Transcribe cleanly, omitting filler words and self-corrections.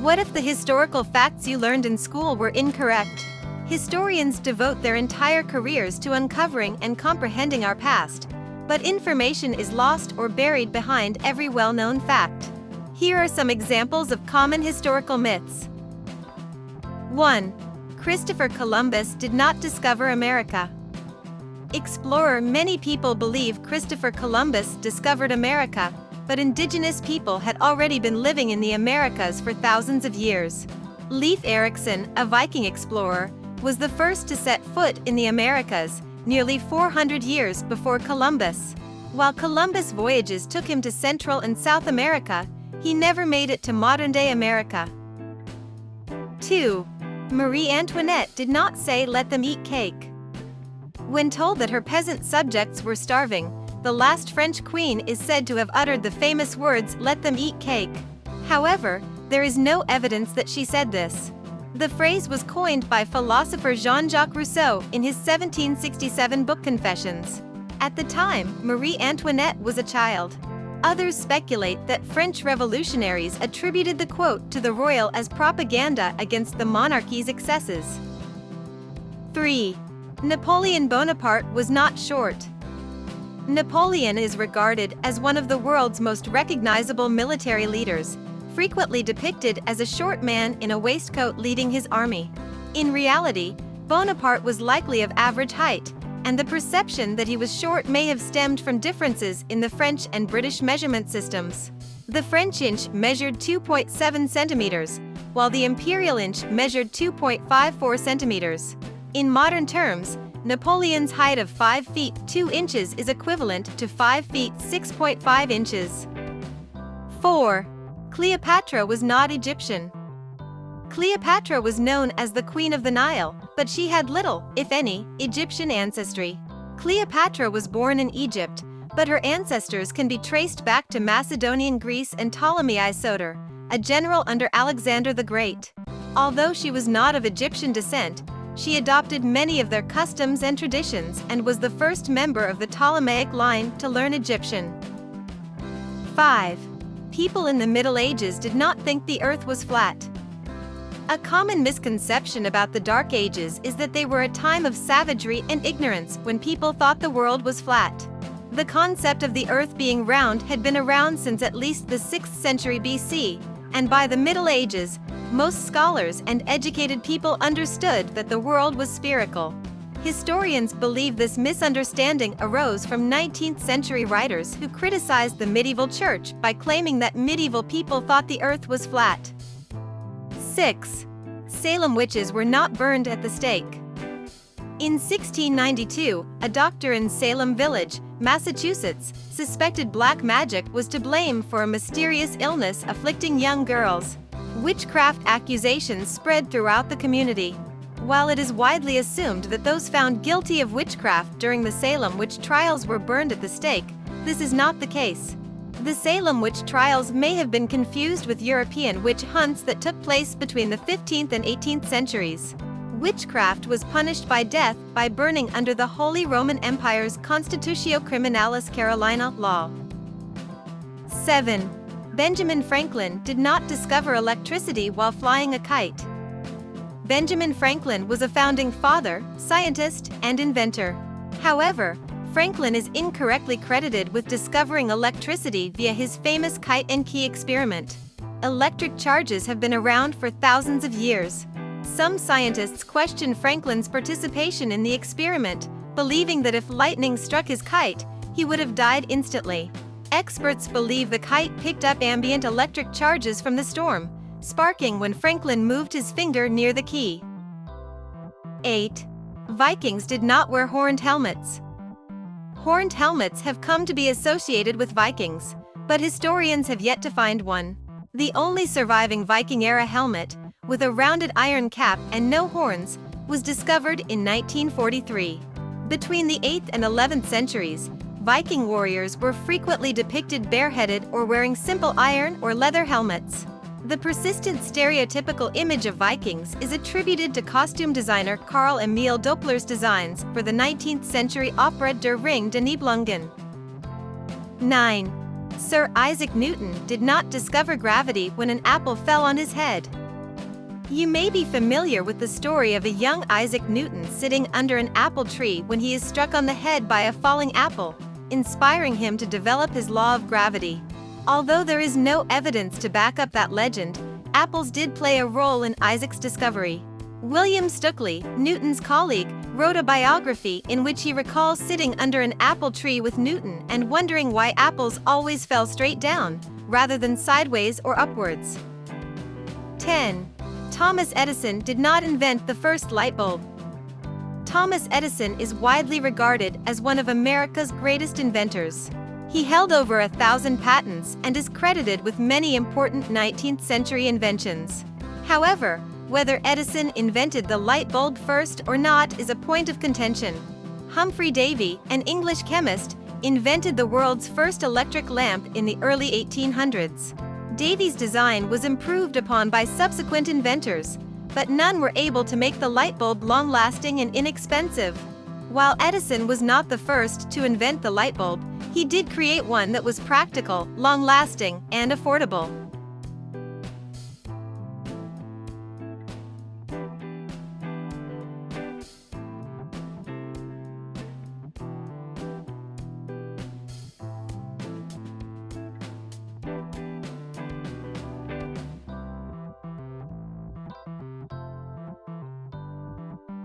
What if the historical facts you learned in school were incorrect? Historians devote their entire careers to uncovering and comprehending our past, but information is lost or buried behind every well-known fact. Here are some examples of common historical myths. 1. Christopher Columbus did not discover America. Explorer: many people believe Christopher Columbus discovered America, but indigenous people had already been living in the Americas for thousands of years. Leif Erikson, a Viking explorer, was the first to set foot in the Americas, nearly 400 years before Columbus. While Columbus' voyages took him to Central and South America, he never made it to modern-day America. 2. Marie Antoinette did not say "let them eat cake." When told that her peasant subjects were starving, the last French queen is said to have uttered the famous words "let them eat cake." However, there is no evidence that she said this. The phrase was coined by philosopher Jean-Jacques Rousseau in his 1767 book Confessions. At the time, Marie Antoinette was a child. Others speculate that French revolutionaries attributed the quote to the royal as propaganda against the monarchy's excesses. 3. Napoleon Bonaparte was not short. Napoleon is regarded as one of the world's most recognizable military leaders, frequently depicted as a short man in a waistcoat leading his army. In reality, Bonaparte was likely of average height, and the perception that he was short may have stemmed from differences in the French and British measurement systems. The French inch measured 2.7 centimeters, while the imperial inch measured 2.54 centimeters. In modern terms, Napoleon's height of 5 feet 2 inches is equivalent to 5 feet 6.5 inches. 4. Cleopatra was not Egyptian. Cleopatra was known as the Queen of the Nile, but she had little, if any, Egyptian ancestry. Cleopatra was born in Egypt, but her ancestors can be traced back to Macedonian Greece and Ptolemy Soter, a general under Alexander the Great. Although she was not of Egyptian descent, she adopted many of their customs and traditions and was the first member of the Ptolemaic line to learn Egyptian. 5. People in the Middle Ages did not think the Earth was flat. A common misconception about the Dark Ages is that they were a time of savagery and ignorance when people thought the world was flat. The concept of the Earth being round had been around since at least the 6th century BC, and by the Middle Ages, most scholars and educated people understood that the world was spherical. Historians believe this misunderstanding arose from 19th century writers who criticized the medieval church by claiming that medieval people thought the Earth was flat. 6. Salem witches were not burned at the stake. In 1692, a doctor in Salem Village, Massachusetts, suspected black magic was to blame for a mysterious illness afflicting young girls. Witchcraft accusations spread throughout the community. While it is widely assumed that those found guilty of witchcraft during the Salem witch trials were burned at the stake, this is not the case. The Salem witch trials may have been confused with European witch hunts that took place between the 15th and 18th centuries. Witchcraft was punished by death by burning under the Holy Roman Empire's Constitutio Criminalis Carolina law. 7. Benjamin Franklin did not discover electricity while flying a kite. Benjamin Franklin was a founding father, scientist, and inventor. However, Franklin is incorrectly credited with discovering electricity via his famous kite and key experiment. Electric charges have been around for thousands of years. Some scientists question Franklin's participation in the experiment, believing that if lightning struck his kite, he would have died instantly. Experts believe the kite picked up ambient electric charges from the storm, sparking when Franklin moved his finger near the key. 8. Vikings did not wear horned helmets. Horned helmets have come to be associated with Vikings, but historians have yet to find one. The only surviving Viking-era helmet, with a rounded iron cap and no horns, was discovered in 1943. Between the 8th and 11th centuries, Viking warriors were frequently depicted bareheaded or wearing simple iron or leather helmets. The persistent stereotypical image of Vikings is attributed to costume designer Carl Emil Doppler's designs for the 19th century opera Der Ring der Nibelungen. 9. Sir Isaac Newton did not discover gravity when an apple fell on his head. You may be familiar with the story of a young Isaac Newton sitting under an apple tree when he is struck on the head by a falling apple, inspiring him to develop his law of gravity. Although there is no evidence to back up that legend, apples did play a role in Isaac's discovery. William Stukeley, Newton's colleague, wrote a biography in which he recalls sitting under an apple tree with Newton and wondering why apples always fell straight down, rather than sideways or upwards. 10. Thomas Edison did not invent the first light bulb. Thomas Edison is widely regarded as one of America's greatest inventors. He held over 1,000 patents and is credited with many important 19th-century inventions. However, whether Edison invented the light bulb first or not is a point of contention. Humphrey Davy, an English chemist, invented the world's first electric lamp in the early 1800s. Davy's design was improved upon by subsequent inventors, but none were able to make the light bulb long-lasting and inexpensive. While Edison was not the first to invent the light bulb, he did create one that was practical, long-lasting, and affordable.